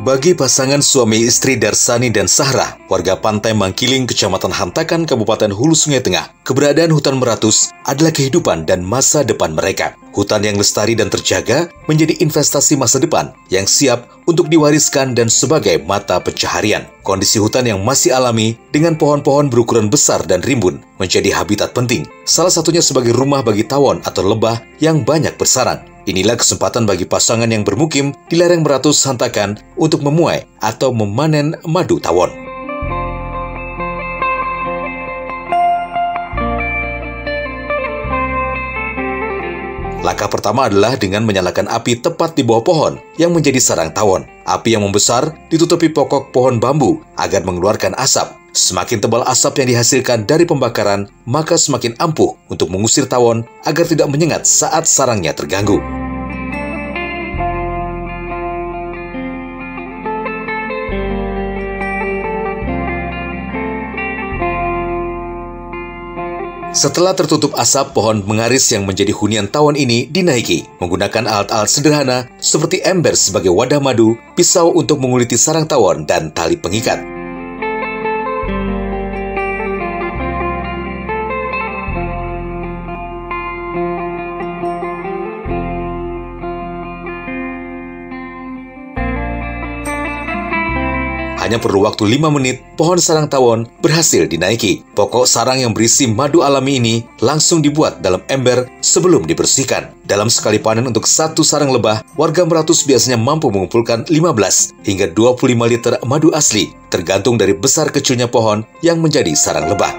Bagi pasangan suami istri Darsani dan Sahra, warga Pantai Mangkiling, Kecamatan Hantakan, Kabupaten Hulu Sungai Tengah, keberadaan hutan Meratus adalah kehidupan dan masa depan mereka. Hutan yang lestari dan terjaga menjadi investasi masa depan yang siap untuk diwariskan dan sebagai mata pencaharian. Kondisi hutan yang masih alami dengan pohon-pohon berukuran besar dan rimbun menjadi habitat penting, salah satunya sebagai rumah bagi tawon atau lebah yang banyak bersarang. Inilah kesempatan bagi pasangan yang bermukim di lereng Meratus Hantakan untuk memuai atau memanen madu tawon. Langkah pertama adalah dengan menyalakan api tepat di bawah pohon yang menjadi sarang tawon. Api yang membesar ditutupi pokok pohon bambu agar mengeluarkan asap. Semakin tebal asap yang dihasilkan dari pembakaran, maka semakin ampuh untuk mengusir tawon agar tidak menyengat saat sarangnya terganggu. Setelah tertutup asap, pohon mengaris yang menjadi hunian tawon ini dinaiki menggunakan alat-alat sederhana seperti ember sebagai wadah madu, pisau untuk menguliti sarang tawon, dan tali pengikat. Hanya perlu waktu 5 menit, pohon sarang tawon berhasil dinaiki. Pokok sarang yang berisi madu alami ini langsung dibuat dalam ember sebelum dibersihkan. Dalam sekali panen untuk satu sarang lebah, warga Meratus biasanya mampu mengumpulkan 15 hingga 25 liter madu asli, tergantung dari besar kecilnya pohon yang menjadi sarang lebah.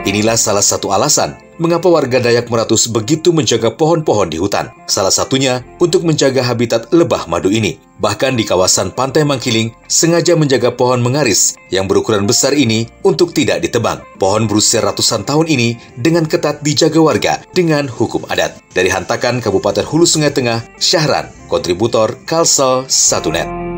Inilah salah satu alasan mengapa warga Dayak Meratus begitu menjaga pohon-pohon di hutan. Salah satunya untuk menjaga habitat lebah madu ini. Bahkan di kawasan Pantai Mangkiling sengaja menjaga pohon mengaris yang berukuran besar ini untuk tidak ditebang. Pohon berusia ratusan tahun ini dengan ketat dijaga warga dengan hukum adat. Dari Hantakan, Kabupaten Hulu Sungai Tengah, Syahran, kontributor Kalsel 1net.